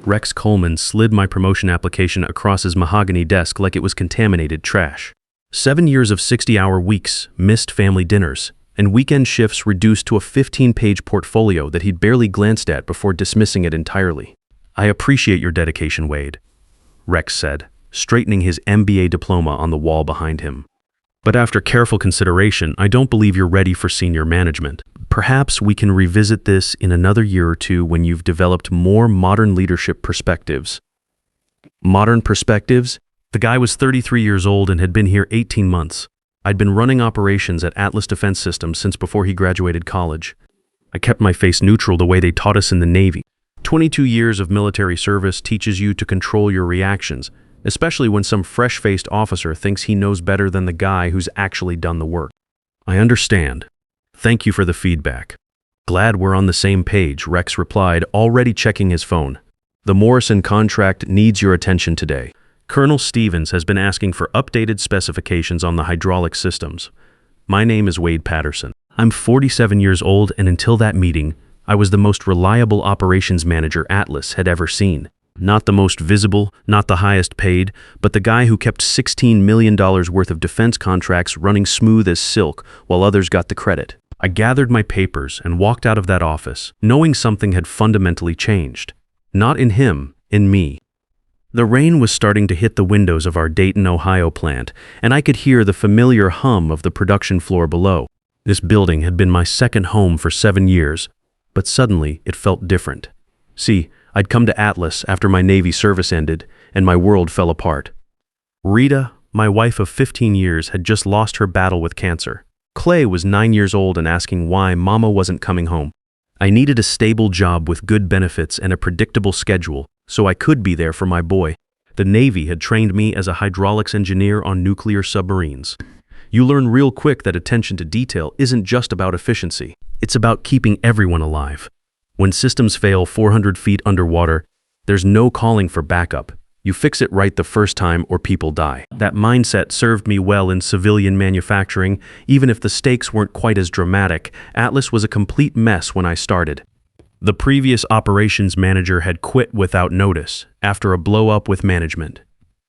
Rex Coleman slid my promotion application across his mahogany desk like it was contaminated trash. 7 years of 60-hour weeks, missed family dinners, and weekend shifts reduced to a 15-page portfolio that he'd barely glanced at before dismissing it entirely. "I appreciate your dedication, Wade," Rex said, straightening his MBA diploma on the wall behind him. "But after careful consideration, I don't believe you're ready for senior management. Perhaps we can revisit this in another year or two when you've developed more modern leadership perspectives." Modern perspectives? The guy was 33 years old and had been here 18 months. I'd been running operations at Atlas Defense Systems since before he graduated college. I kept my face neutral the way they taught us in the Navy. 22 years of military service teaches you to control your reactions, especially when some fresh-faced officer thinks he knows better than the guy who's actually done the work. "I understand. Thank you for the feedback. Glad we're on the same page," Rex replied, already checking his phone. "The Morrison contract needs your attention today. Colonel Stevens has been asking for updated specifications on the hydraulic systems. My name is Wade Patterson. I'm 47 years old, and until that meeting, I was the most reliable operations manager Atlas had ever seen. Not the most visible, not the highest paid, but the guy who kept $16 million worth of defense contracts running smooth as silk while others got the credit. I gathered my papers and walked out of that office, knowing something had fundamentally changed. Not in him, in me. The rain was starting to hit the windows of our Dayton, Ohio plant, and I could hear the familiar hum of the production floor below. This building had been my second home for 7 years, but suddenly it felt different. See, I'd come to Atlas after my Navy service ended, and my world fell apart. Rita, my wife of 15 years, had just lost her battle with cancer. Clay was 9 years old and asking why Mama wasn't coming home. I needed a stable job with good benefits and a predictable schedule, so I could be there for my boy. The Navy had trained me as a hydraulics engineer on nuclear submarines. You learn real quick that attention to detail isn't just about efficiency. It's about keeping everyone alive. When systems fail 400 feet underwater, there's no calling for backup. You fix it right the first time or people die. That mindset served me well in civilian manufacturing. Even if the stakes weren't quite as dramatic, Atlas was a complete mess when I started. The previous operations manager had quit without notice after a blow-up with management,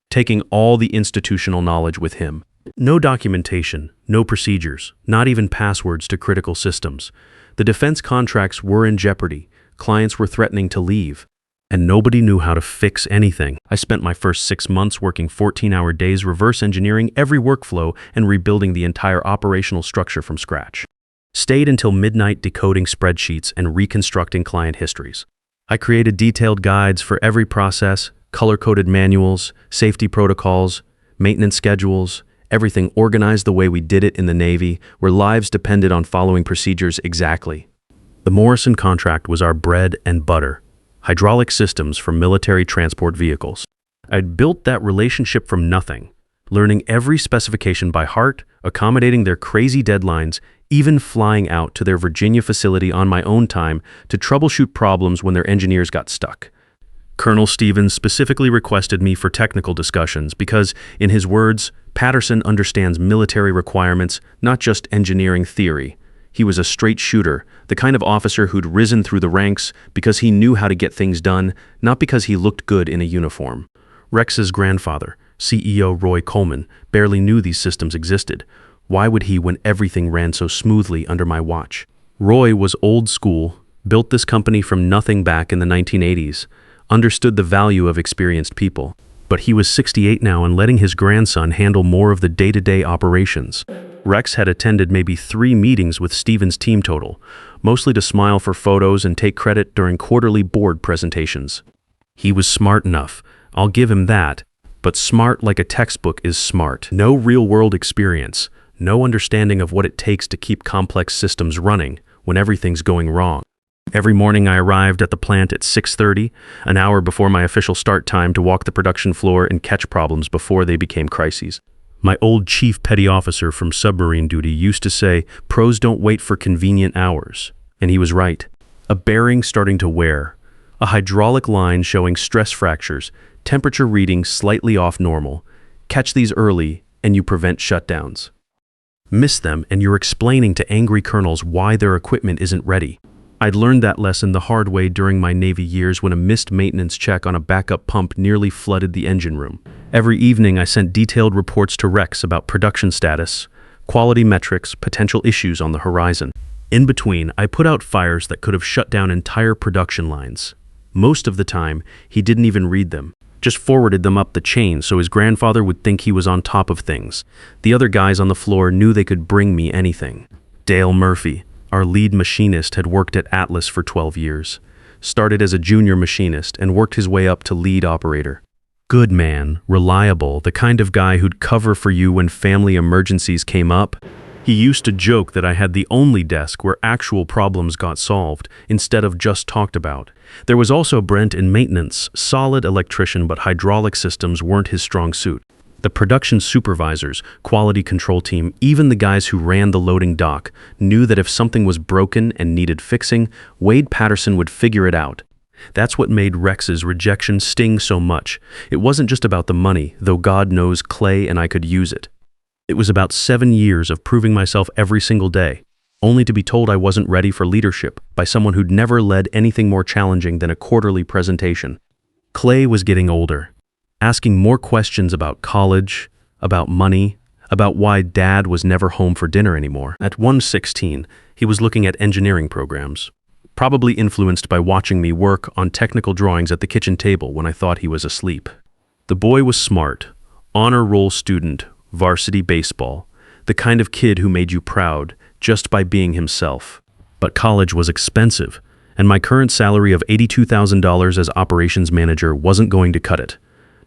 taking all the institutional knowledge with him. No documentation, no procedures, not even passwords to critical systems. The defense contracts were in jeopardy, clients were threatening to leave, and nobody knew how to fix anything. I spent my first 6 months working 14-hour days reverse engineering every workflow and rebuilding the entire operational structure from scratch. Stayed until midnight decoding spreadsheets and reconstructing client histories. I created detailed guides for every process, color-coded manuals, safety protocols, maintenance schedules, everything organized the way we did it in the Navy, where lives depended on following procedures exactly. The Morrison contract was our bread and butter, hydraulic systems for military transport vehicles. I'd built that relationship from nothing, learning every specification by heart, accommodating their crazy deadlines, even flying out to their Virginia facility on my own time to troubleshoot problems when their engineers got stuck. Colonel Stevens specifically requested me for technical discussions because, in his words, Patterson understands military requirements, not just engineering theory. He was a straight shooter, the kind of officer who'd risen through the ranks because he knew how to get things done, not because he looked good in a uniform. Rex's grandfather, CEO Roy Coleman, barely knew these systems existed. Why would he when everything ran so smoothly under my watch? Roy was old school, built this company from nothing back in the 1980s, understood the value of experienced people. But he was 68 now and letting his grandson handle more of the day-to-day operations. Rex had attended maybe 3 meetings with Stevens' team total, mostly to smile for photos and take credit during quarterly board presentations. He was smart enough, I'll give him that, but smart like a textbook is smart. No real-world experience, no understanding of what it takes to keep complex systems running when everything's going wrong. Every morning I arrived at the plant at 6:30, an hour before my official start time to walk the production floor and catch problems before they became crises. My old chief petty officer from submarine duty used to say, "Pros don't wait for convenient hours." And he was right. A bearing starting to wear, a hydraulic line showing stress fractures, temperature readings slightly off normal. Catch these early and you prevent shutdowns. Miss them and you're explaining to angry colonels why their equipment isn't ready. I'd learned that lesson the hard way during my Navy years when a missed maintenance check on a backup pump nearly flooded the engine room. Every evening I sent detailed reports to Rex about production status, quality metrics, potential issues on the horizon. In between, I put out fires that could have shut down entire production lines. Most of the time, he didn't even read them, just forwarded them up the chain so his grandfather would think he was on top of things. The other guys on the floor knew they could bring me anything. Dale Murphy, our lead machinist, had worked at Atlas for 12 years. Started as a junior machinist and worked his way up to lead operator. Good man, reliable, the kind of guy who'd cover for you when family emergencies came up. He used to joke that I had the only desk where actual problems got solved instead of just talked about. There was also Brent in maintenance, solid electrician, but hydraulic systems weren't his strong suit. The production supervisors, quality control team, even the guys who ran the loading dock knew that if something was broken and needed fixing, Wade Patterson would figure it out. That's what made Rex's rejection sting so much. It wasn't just about the money, though God knows Clay and I could use it. It was about 7 years of proving myself every single day, only to be told I wasn't ready for leadership by someone who'd never led anything more challenging than a quarterly presentation. Clay was getting older, asking more questions about college, about money, about why Dad was never home for dinner anymore. At 116, he was looking at engineering programs, probably influenced by watching me work on technical drawings at the kitchen table when I thought he was asleep. The boy was smart, honor roll student, varsity baseball, the kind of kid who made you proud just by being himself. But college was expensive, and my current salary of $82,000 as operations manager wasn't going to cut it.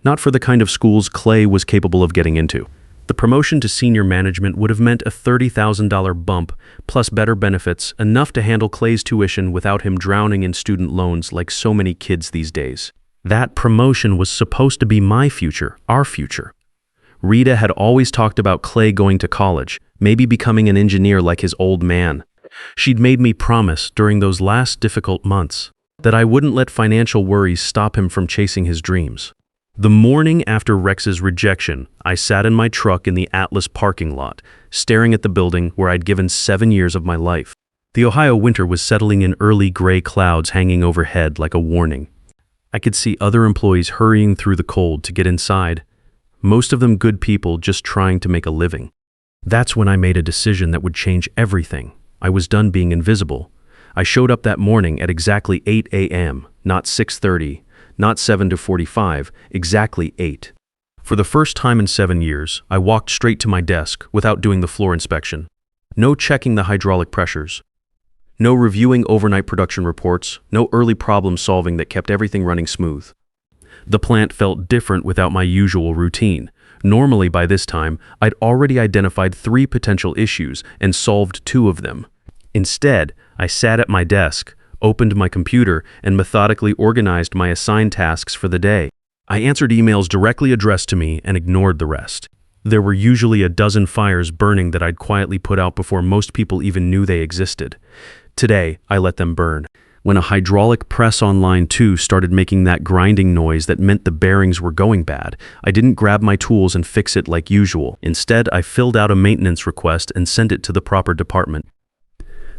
Not for the kind of schools Clay was capable of getting into. The promotion to senior management would have meant a $30,000 bump, plus better benefits, enough to handle Clay's tuition without him drowning in student loans like so many kids these days. That promotion was supposed to be my future, our future. Rita had always talked about Clay going to college, maybe becoming an engineer like his old man. She'd made me promise during those last difficult months that I wouldn't let financial worries stop him from chasing his dreams. The morning after Rex's rejection, I sat in my truck in the Atlas parking lot, staring at the building where I'd given 7 years of my life. The Ohio winter was settling in early gray clouds hanging overhead like a warning. I could see other employees hurrying through the cold to get inside, most of them good people just trying to make a living. That's when I made a decision that would change everything. I was done being invisible. I showed up that morning at exactly 8 a.m., not 6:30, not 7 to 45, exactly 8. For the first time in 7 years, I walked straight to my desk without doing the floor inspection. No checking the hydraulic pressures. No reviewing overnight production reports. No early problem solving that kept everything running smooth. The plant felt different without my usual routine. Normally, by this time, I'd already identified 3 potential issues and solved 2 of them. Instead, I sat at my desk, opened my computer, and methodically organized my assigned tasks for the day. I answered emails directly addressed to me and ignored the rest. There were usually a dozen fires burning that I'd quietly put out before most people even knew they existed. Today, I let them burn. When a hydraulic press on line 2 started making that grinding noise that meant the bearings were going bad, I didn't grab my tools and fix it like usual. Instead, I filled out a maintenance request and sent it to the proper department.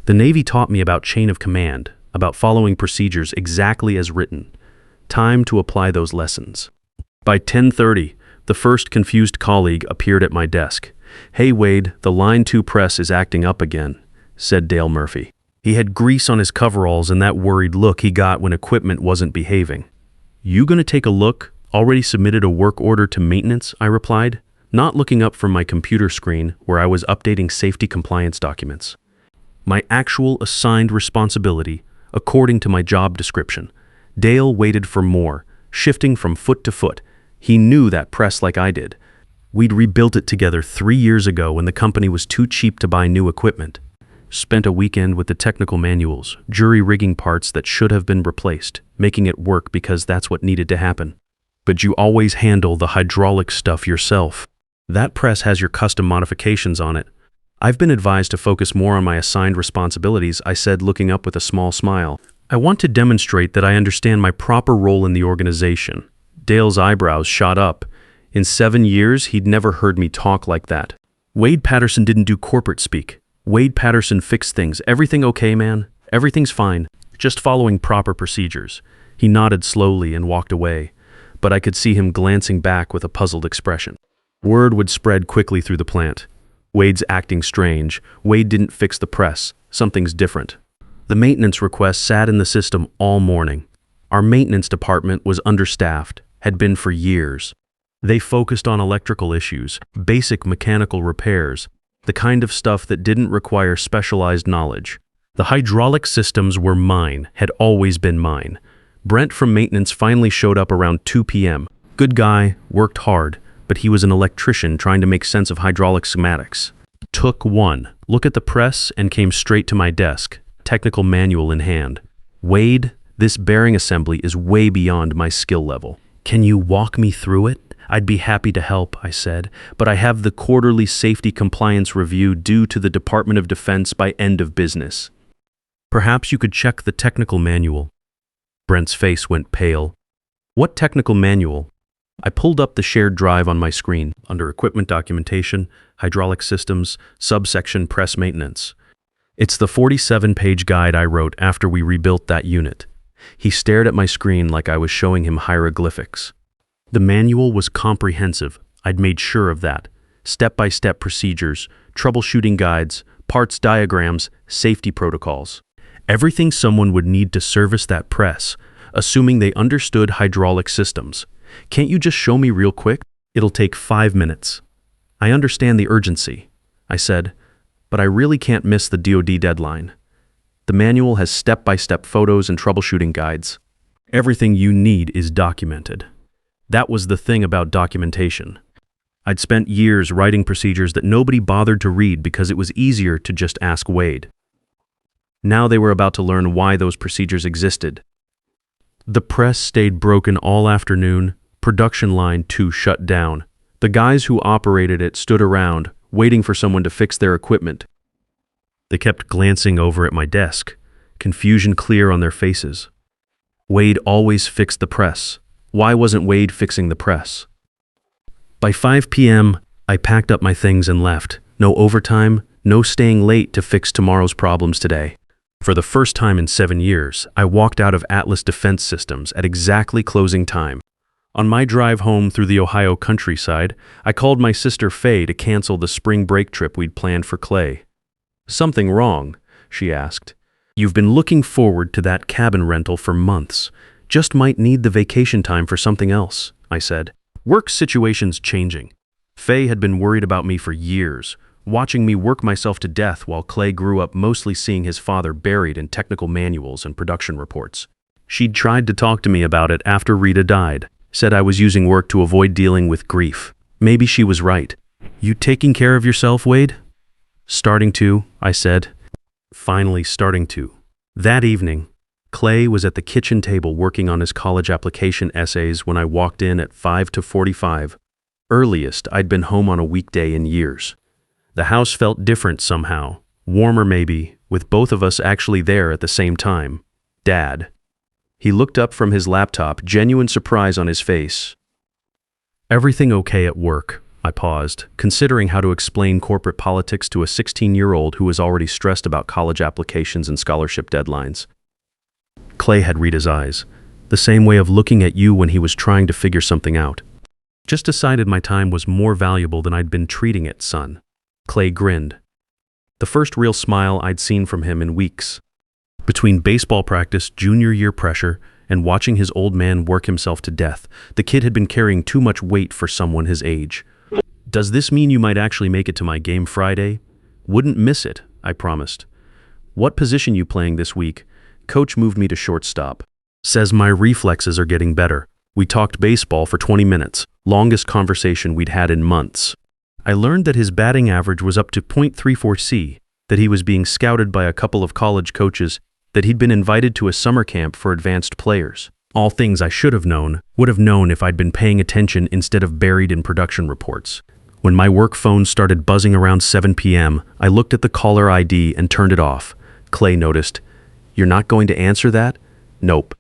The Navy taught me about chain of command, about following procedures exactly as written. Time to apply those lessons. By 10:30, the first confused colleague appeared at my desk. "Hey Wade, the line 2 press is acting up again," said Dale Murphy. He had grease on his coveralls and that worried look he got when equipment wasn't behaving. "You gonna take a look? Already submitted a work order to maintenance," I replied, not looking up from my computer screen where I was updating safety compliance documents. My actual assigned responsibility, according to my job description. Dale waited for more, shifting from foot to foot. He knew that press like I did. We'd rebuilt it together 3 years ago when the company was too cheap to buy new equipment. Spent a weekend with the technical manuals, jury rigging parts that should have been replaced, making it work because that's what needed to happen. But you always handle the hydraulic stuff yourself. That press has your custom modifications on it. I've been advised to focus more on my assigned responsibilities, I said, looking up with a small smile. I want to demonstrate that I understand my proper role in the organization. Dale's eyebrows shot up. In 7 years, he'd never heard me talk like that. Wade Patterson didn't do corporate speak. Wade Patterson fixed things. "Everything okay, man?" Everything's fine, just following proper procedures. He nodded slowly and walked away, but I could see him glancing back with a puzzled expression. Word would spread quickly through the plant. Wade's acting strange. Wade didn't fix the press. Something's different. The maintenance request sat in the system all morning. Our maintenance department was understaffed, had been for years. They focused on electrical issues, basic mechanical repairs, the kind of stuff that didn't require specialized knowledge. The hydraulic systems were mine, had always been mine. Brent from maintenance finally showed up around 2 p.m. Good guy, worked hard, but he was an electrician trying to make sense of hydraulic schematics. Took one look at the press and came straight to my desk, technical manual in hand. Wade, this bearing assembly is way beyond my skill level. Can you walk me through it? I'd be happy to help, I said, but I have the quarterly safety compliance review due to the Department of Defense by end of business. Perhaps you could check the technical manual. Brent's face went pale. What technical manual? I pulled up the shared drive on my screen, under Equipment Documentation, Hydraulic Systems, subsection Press Maintenance. It's the 47-page guide I wrote after we rebuilt that unit. He stared at my screen like I was showing him hieroglyphics. The manual was comprehensive. I'd made sure of that. Step-by-step procedures, troubleshooting guides, parts diagrams, safety protocols. Everything someone would need to service that press, assuming they understood hydraulic systems. Can't you just show me real quick? It'll take 5 minutes. I understand the urgency, I said, but I really can't miss the DoD deadline. The manual has step-by-step photos and troubleshooting guides. Everything you need is documented. That was the thing about documentation. I'd spent years writing procedures that nobody bothered to read because it was easier to just ask Wade. Now they were about to learn why those procedures existed. The press stayed broken all afternoon, production line 2 shut down. The guys who operated it stood around, waiting for someone to fix their equipment. They kept glancing over at my desk, confusion clear on their faces. Wade always fixed the press. Why wasn't Wade fixing the press? By 5 p.m., I packed up my things and left. No overtime, no staying late to fix tomorrow's problems today. For the first time in 7 years, I walked out of Atlas Defense Systems at exactly closing time. On my drive home through the Ohio countryside, I called my sister Faye to cancel the spring break trip we'd planned for Clay. "Something wrong?" she asked. "You've been looking forward to that cabin rental for months. Just might need the vacation time for something else," I said. Work situation's changing. Faye had been worried about me for years, watching me work myself to death while Clay grew up mostly seeing his father buried in technical manuals and production reports. She'd tried to talk to me about it after Rita died, said I was using work to avoid dealing with grief. Maybe she was right. "You taking care of yourself, Wade?" "Starting to," I said. Finally starting to. That evening, Clay was at the kitchen table working on his college application essays when I walked in at 5:45. Earliest I'd been home on a weekday in years. The house felt different somehow, warmer maybe, with both of us actually there at the same time. Dad. He looked up from his laptop, genuine surprise on his face. "Everything okay at work?" I paused, considering how to explain corporate politics to a 16-year-old who was already stressed about college applications and scholarship deadlines. Clay had Rita's eyes, the same way of looking at you when he was trying to figure something out. "Just decided my time was more valuable than I'd been treating it, son." Clay grinned. The first real smile I'd seen from him in weeks. Between baseball practice, junior year pressure, and watching his old man work himself to death, the kid had been carrying too much weight for someone his age. "Does this mean you might actually make it to my game Friday?" "Wouldn't miss it," I promised. "What position you playing this week?" "Coach moved me to shortstop. Says my reflexes are getting better." We talked baseball for 20 minutes, longest conversation we'd had in months. I learned that his batting average was up to .34C, that he was being scouted by a couple of college coaches, that he'd been invited to a summer camp for advanced players. All things I should have known, would have known if I'd been paying attention instead of buried in production reports. When my work phone started buzzing around 7 p.m., I looked at the caller ID and turned it off. Clay noticed. "You're not going to answer that?" "Nope."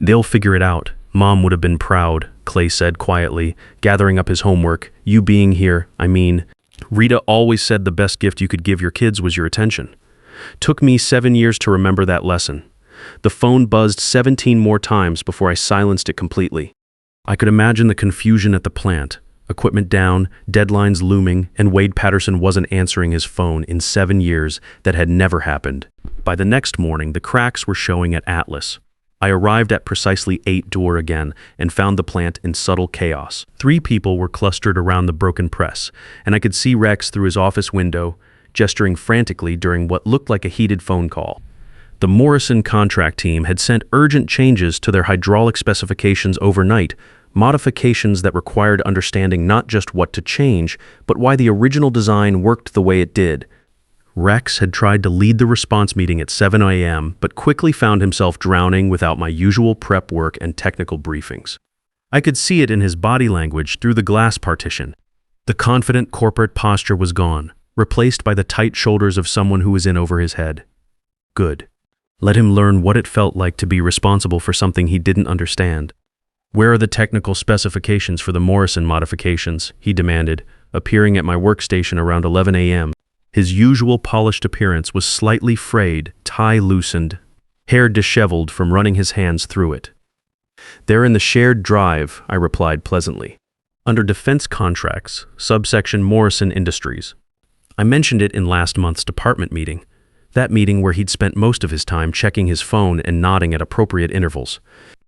"They'll figure it out. Mom would have been proud," Clay said quietly, gathering up his homework. "You being here, I mean. Rita always said the best gift you could give your kids was your attention." Took me 7 years to remember that lesson. The phone buzzed 17 more times before I silenced it completely. I could imagine the confusion at the plant. Equipment down, deadlines looming, and Wade Patterson wasn't answering his phone in 7 years. That had never happened. By the next morning, the cracks were showing at Atlas. I arrived at precisely 8 door again and found the plant in subtle chaos. 3 people were clustered around the broken press, and I could see Rex through his office window, gesturing frantically during what looked like a heated phone call. The Morrison contract team had sent urgent changes to their hydraulic specifications overnight, modifications that required understanding not just what to change, but why the original design worked the way it did. Rex had tried to lead the response meeting at 7 a.m., but quickly found himself drowning without my usual prep work and technical briefings. I could see it in his body language through the glass partition. The confident corporate posture was gone, replaced by the tight shoulders of someone who was in over his head. Good. Let him learn what it felt like to be responsible for something he didn't understand. Where are the technical specifications for the Morrison modifications? He demanded, appearing at my workstation around 11 a.m. His usual polished appearance was slightly frayed, tie loosened, hair disheveled from running his hands through it. They're in the shared drive, I replied pleasantly. Under defense contracts, subsection Morrison Industries. I mentioned it in last month's department meeting. That meeting where he'd spent most of his time checking his phone and nodding at appropriate intervals.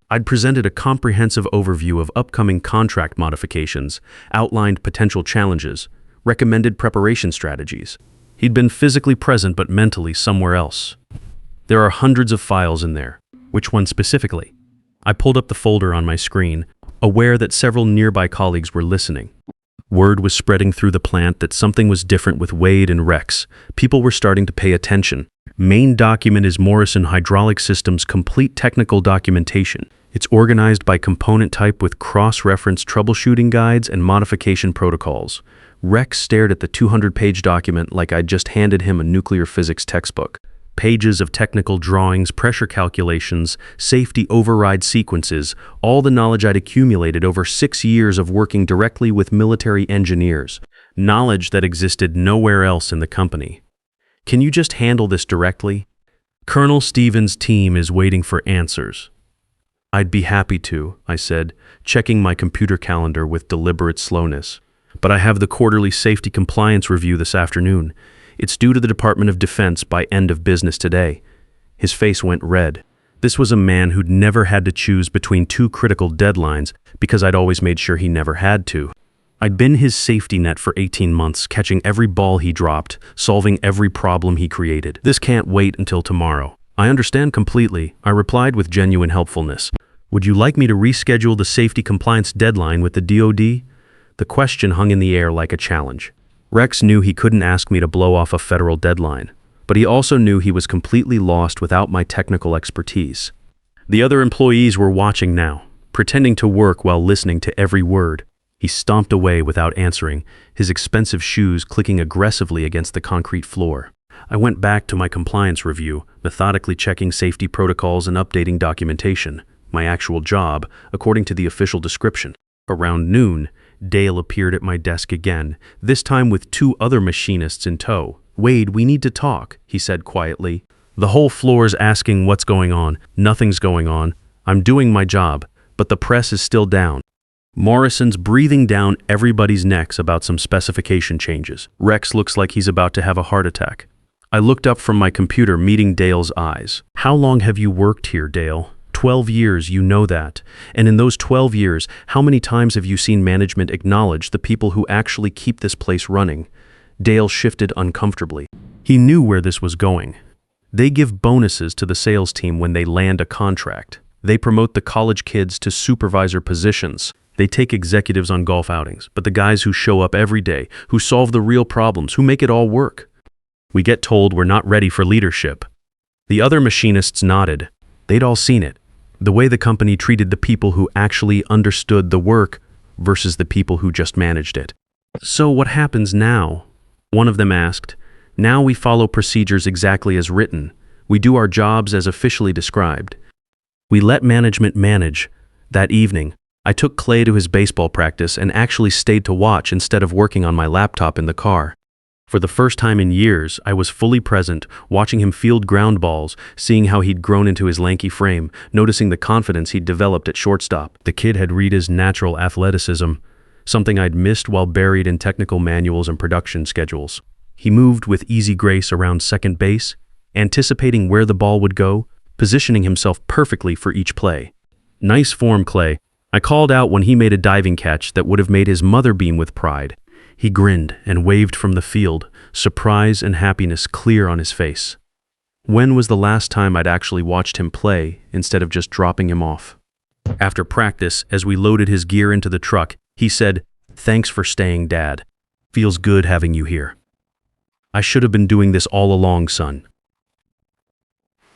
I'd presented a comprehensive overview of upcoming contract modifications, outlined potential challenges, recommended preparation strategies. He'd been physically present but mentally somewhere else. There are hundreds of files in there. Which one specifically? I pulled up the folder on my screen, aware that several nearby colleagues were listening. Word was spreading through the plant that something was different with Wade and Rex. People were starting to pay attention. Main document is Morrison Hydraulic Systems complete technical documentation. It's organized by component type with cross-reference troubleshooting guides and modification protocols. Rex stared at the 200-page document like I'd just handed him a nuclear physics textbook. Pages of technical drawings, pressure calculations, safety override sequences, all the knowledge I'd accumulated over 6 years of working directly with military engineers. Knowledge that existed nowhere else in the company. Can you just handle this directly? Colonel Stevens' team is waiting for answers. I'd be happy to, I said, checking my computer calendar with deliberate slowness. But I have the quarterly safety compliance review this afternoon. It's due to the Department of Defense by end of business today. His face went red. This was a man who'd never had to choose between 2 critical deadlines because I'd always made sure he never had to. I'd been his safety net for 18 months, catching every ball he dropped, solving every problem he created. This can't wait until tomorrow. I understand completely, I replied with genuine helpfulness. Would you like me to reschedule the safety compliance deadline with the DoD? The question hung in the air like a challenge. Rex knew he couldn't ask me to blow off a federal deadline, but he also knew he was completely lost without my technical expertise. The other employees were watching now, pretending to work while listening to every word. He stomped away without answering, his expensive shoes clicking aggressively against the concrete floor. I went back to my compliance review, methodically checking safety protocols and updating documentation, my actual job, according to the official description. Around noon, Dale appeared at my desk again, this time with 2 other machinists in tow. Wade, we need to talk, he said quietly. The whole floor's asking what's going on. Nothing's going on. I'm doing my job, but the press is still down. Morrison's breathing down everybody's necks about some specification changes. Rex looks like he's about to have a heart attack. I looked up from my computer, meeting Dale's eyes. How long have you worked here, Dale? 12 years, you know that. And in those 12 years, how many times have you seen management acknowledge the people who actually keep this place running? Dale shifted uncomfortably. He knew where this was going. They give bonuses to the sales team when they land a contract. They promote the college kids to supervisor positions. They take executives on golf outings, but the guys who show up every day, who solve the real problems, who make it all work. We get told we're not ready for leadership. The other machinists nodded. They'd all seen it. The way the company treated the people who actually understood the work versus the people who just managed it. So what happens now? One of them asked. Now we follow procedures exactly as written. We do our jobs as officially described. We let management manage. That evening, I took Clay to his baseball practice and actually stayed to watch instead of working on my laptop in the car. For the first time in years, I was fully present, watching him field ground balls, seeing how he'd grown into his lanky frame, noticing the confidence he'd developed at shortstop. The kid had Rita's natural athleticism, something I'd missed while buried in technical manuals and production schedules. He moved with easy grace around second base, anticipating where the ball would go, positioning himself perfectly for each play. "Nice form, Clay," I called out when he made a diving catch that would have made his mother beam with pride. He grinned and waved from the field, surprise and happiness clear on his face. When was the last time I'd actually watched him play instead of just dropping him off? After practice, as we loaded his gear into the truck, he said, "Thanks for staying, Dad. Feels good having you here. I should have been doing this all along, son."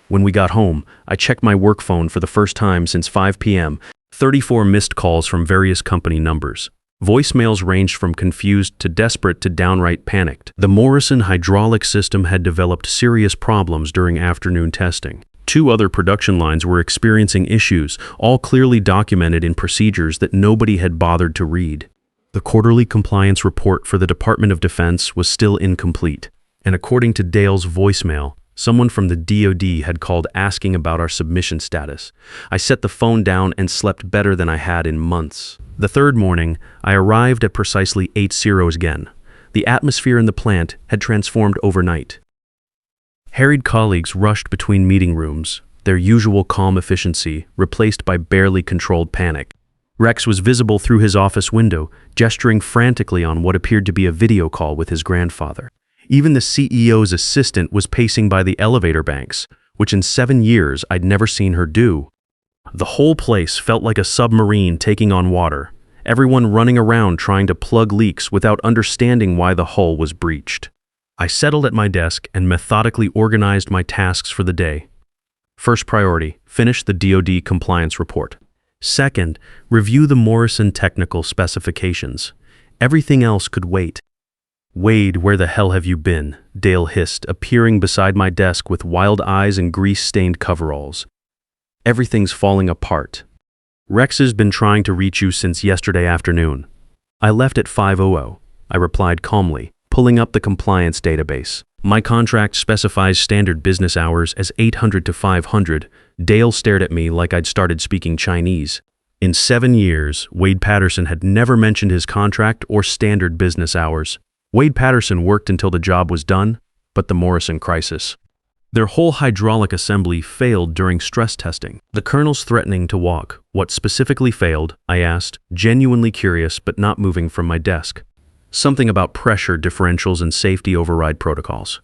When we got home, I checked my work phone for the first time since 5 p.m., 34 missed calls from various company numbers. Voicemails ranged from confused to desperate to downright panicked. The Morrison hydraulic system had developed serious problems during afternoon testing. 2 other production lines were experiencing issues, all clearly documented in procedures that nobody had bothered to read. The quarterly compliance report for the Department of Defense was still incomplete, and according to Dale's voicemail, someone from the DoD had called asking about our submission status. I set the phone down and slept better than I had in months. The third morning, I arrived at precisely 8:00 again. The atmosphere in the plant had transformed overnight. Harried colleagues rushed between meeting rooms, their usual calm efficiency replaced by barely controlled panic. Rex was visible through his office window, gesturing frantically on what appeared to be a video call with his grandfather. Even the CEO's assistant was pacing by the elevator banks, which in 7 years I'd never seen her do. The whole place felt like a submarine taking on water, everyone running around trying to plug leaks without understanding why the hull was breached. I settled at my desk and methodically organized my tasks for the day. First priority, finish the DoD compliance report. Second, review the Morrison technical specifications. Everything else could wait. "Wade, where the hell have you been?" Dale hissed, appearing beside my desk with wild eyes and grease-stained coveralls. "Everything's falling apart. Rex has been trying to reach you since yesterday afternoon." "I left at 5:00, I replied calmly, pulling up the compliance database. "My contract specifies standard business hours as 800 to 500. Dale stared at me like I'd started speaking Chinese. In 7 years, Wade Patterson had never mentioned his contract or standard business hours. Wade Patterson worked until the job was done, but the Morrison crisis. Their whole hydraulic assembly failed during stress testing. The colonel's threatening to walk. What specifically failed? I asked, genuinely curious but not moving from my desk. Something about pressure differentials and safety override protocols.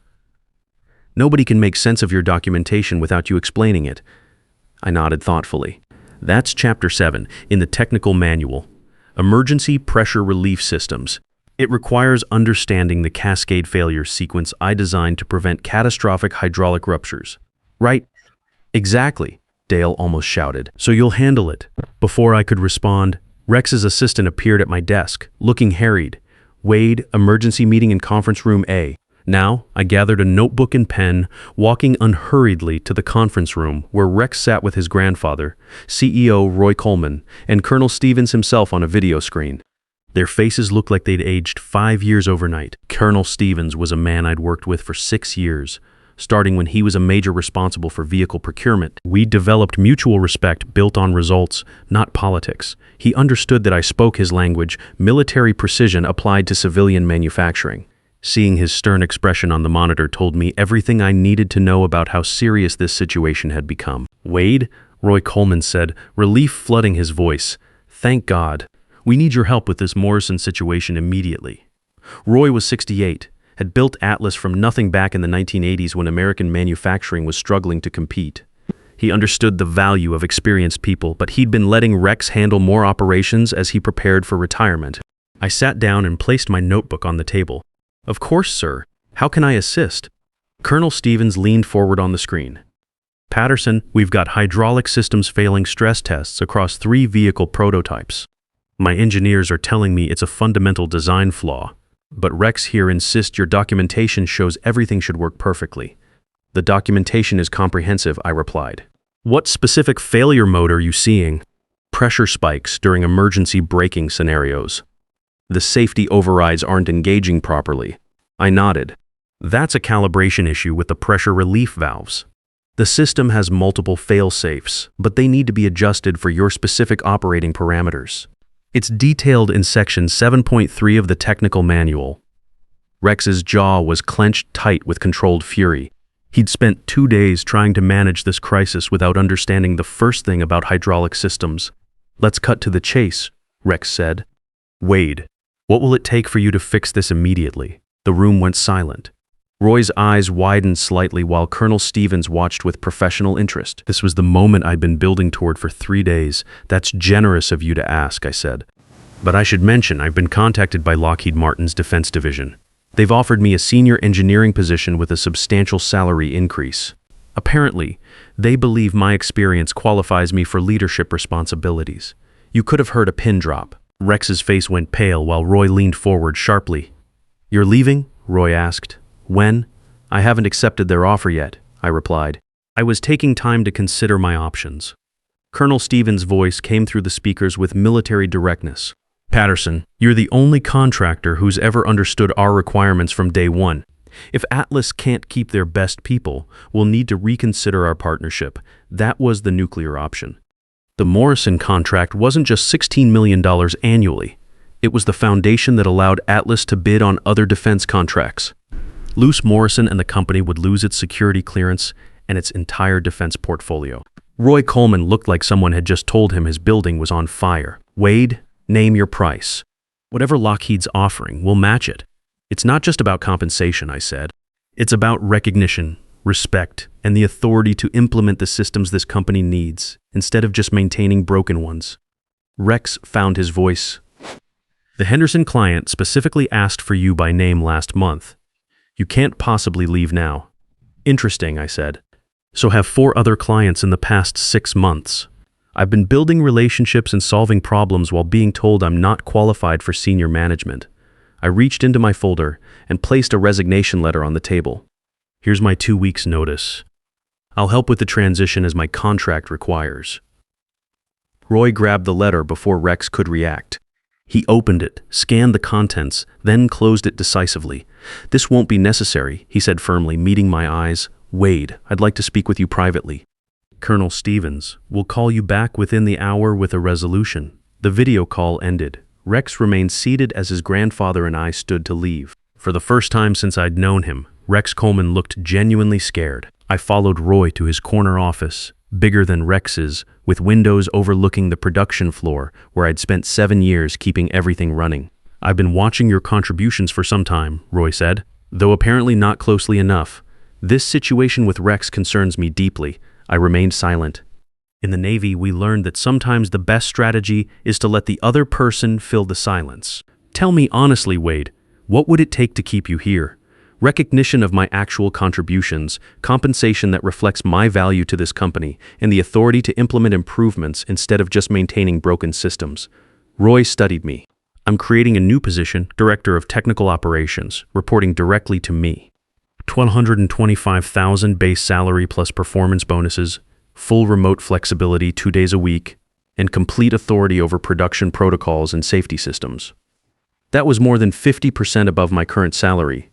Nobody can make sense of your documentation without you explaining it. I nodded thoughtfully. That's Chapter 7 in the technical manual. Emergency Pressure Relief Systems. It requires understanding the cascade failure sequence I designed to prevent catastrophic hydraulic ruptures. Right? Exactly, Dale almost shouted. So you'll handle it. Before I could respond, Rex's assistant appeared at my desk, looking harried. "Wade, emergency meeting in conference room A." Now, I gathered a notebook and pen, walking unhurriedly to the conference room where Rex sat with his grandfather, CEO Roy Coleman, and Colonel Stevens himself on a video screen. Their faces looked like they'd aged 5 years overnight. Colonel Stevens was a man I'd worked with for 6 years, starting when he was a major responsible for vehicle procurement. We developed mutual respect built on results, not politics. He understood that I spoke his language, military precision applied to civilian manufacturing. Seeing his stern expression on the monitor told me everything I needed to know about how serious this situation had become. "Wade," Roy Coleman said, relief flooding his voice. "Thank God. We need your help with this Morrison situation immediately." Roy was 68, had built Atlas from nothing back in the 1980s when American manufacturing was struggling to compete. He understood the value of experienced people, but he'd been letting Rex handle more operations as he prepared for retirement. I sat down and placed my notebook on the table. "Of course, sir. How can I assist?" Colonel Stevens leaned forward on the screen. "Patterson, we've got hydraulic systems failing stress tests across 3 vehicle prototypes. My engineers are telling me it's a fundamental design flaw, but Rex here insists your documentation shows everything should work perfectly." "The documentation is comprehensive," I replied. "What specific failure mode are you seeing?" "Pressure spikes during emergency braking scenarios. The safety overrides aren't engaging properly." I nodded. That's a calibration issue with the pressure relief valves. The system has multiple fail-safes, but they need to be adjusted for your specific operating parameters. It's detailed in Section 7.3 of the technical manual. Rex's jaw was clenched tight with controlled fury. He'd spent 2 days trying to manage this crisis without understanding the first thing about hydraulic systems. Let's cut to the chase, Rex said. Wade, what will it take for you to fix this immediately? The room went silent. Roy's eyes widened slightly while Colonel Stevens watched with professional interest. This was the moment I'd been building toward for 3 days. That's generous of you to ask, I said. But I should mention I've been contacted by Lockheed Martin's Defense Division. They've offered me a senior engineering position with a substantial salary increase. Apparently, they believe my experience qualifies me for leadership responsibilities. You could have heard a pin drop. Rex's face went pale while Roy leaned forward sharply. You're leaving? Roy asked. When? I haven't accepted their offer yet, I replied. I was taking time to consider my options. Colonel Stevens' voice came through the speakers with military directness. Patterson, you're the only contractor who's ever understood our requirements from day one. If Atlas can't keep their best people, we'll need to reconsider our partnership. That was the nuclear option. The Morrison contract wasn't just $16 million annually. It was the foundation that allowed Atlas to bid on other defense contracts. Luce Morrison and the company would lose its security clearance and its entire defense portfolio. Roy Coleman looked like someone had just told him his building was on fire. Wade, name your price. Whatever Lockheed's offering, we'll match it. It's not just about compensation, I said. It's about recognition, respect, and the authority to implement the systems this company needs, instead of just maintaining broken ones. Rex found his voice. The Henderson client specifically asked for you by name last month. You can't possibly leave now. Interesting, I said. So have 4 other clients in the past 6 months. I've been building relationships and solving problems while being told I'm not qualified for senior management. I reached into my folder and placed a resignation letter on the table. Here's my 2 weeks' notice. I'll help with the transition as my contract requires. Roy grabbed the letter before Rex could react. He opened it, scanned the contents, then closed it decisively. This won't be necessary, he said firmly, meeting my eyes. Wade, I'd like to speak with you privately. Colonel Stevens, we'll call you back within the hour with a resolution. The video call ended. Rex remained seated as his grandfather and I stood to leave. For the first time since I'd known him, Rex Coleman looked genuinely scared. I followed Roy to his corner office, bigger than Rex's, with windows overlooking the production floor where I'd spent 7 years keeping everything running. I've been watching your contributions for some time, Roy said, though apparently not closely enough. This situation with Rex concerns me deeply. I remained silent. In the Navy, we learned that sometimes the best strategy is to let the other person fill the silence. Tell me honestly, Wade, what would it take to keep you here? Recognition of my actual contributions, compensation that reflects my value to this company, and the authority to implement improvements instead of just maintaining broken systems. Roy studied me. I'm creating a new position, Director of Technical Operations, reporting directly to me. $125,000 base salary plus performance bonuses, full remote flexibility 2 days a week, and complete authority over production protocols and safety systems. That was more than 50% above my current salary,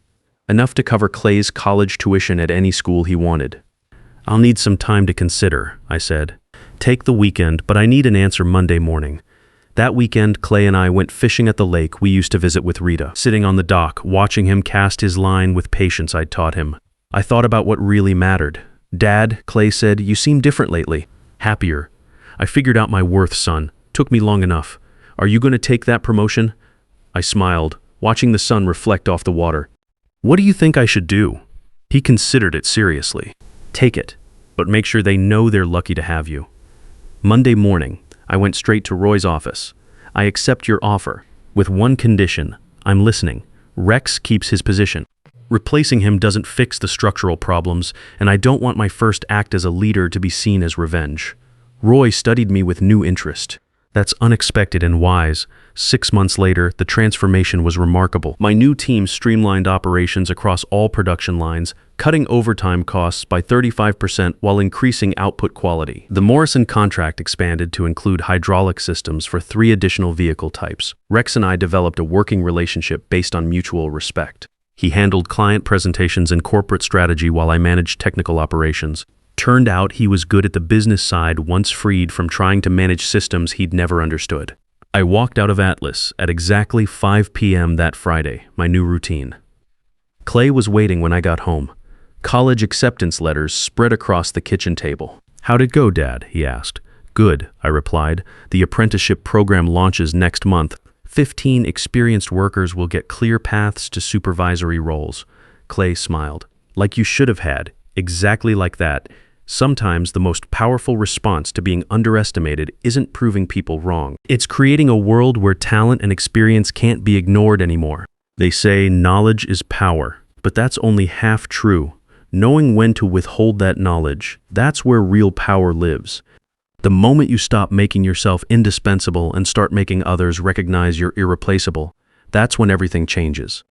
enough to cover Clay's college tuition at any school he wanted. I'll need some time to consider, I said. Take the weekend, but I need an answer Monday morning. That weekend, Clay and I went fishing at the lake we used to visit with Rita. Sitting on the dock, watching him cast his line with patience I'd taught him, I thought about what really mattered. Dad, Clay said, you seem different lately. Happier. I figured out my worth, son. Took me long enough. Are you going to take that promotion? I smiled, watching the sun reflect off the water. What do you think I should do? He considered it seriously. Take it, but make sure they know they're lucky to have you. Monday morning, I went straight to Roy's office. I accept your offer, with one condition. I'm listening. Rex keeps his position. Replacing him doesn't fix the structural problems, and I don't want my first act as a leader to be seen as revenge. Roy studied me with new interest. That's unexpected and wise. 6 months later, the transformation was remarkable. My new team streamlined operations across all production lines, cutting overtime costs by 35% while increasing output quality. The Morrison contract expanded to include hydraulic systems for 3 additional vehicle types. Rex and I developed a working relationship based on mutual respect. He handled client presentations and corporate strategy while I managed technical operations. Turned out he was good at the business side once freed from trying to manage systems he'd never understood. I walked out of Atlas at exactly 5 p.m. that Friday, my new routine. Clay was waiting when I got home. College acceptance letters spread across the kitchen table. "How'd it go, Dad?" he asked. "Good," I replied. "The apprenticeship program launches next month. 15 experienced workers will get clear paths to supervisory roles." Clay smiled. "Like you should have had. Exactly like that. Sometimes the most powerful response to being underestimated isn't proving people wrong. It's creating a world where talent and experience can't be ignored anymore. They say knowledge is power, but that's only half true. Knowing when to withhold that knowledge, that's where real power lives. The moment you stop making yourself indispensable and start making others recognize you're irreplaceable, that's when everything changes."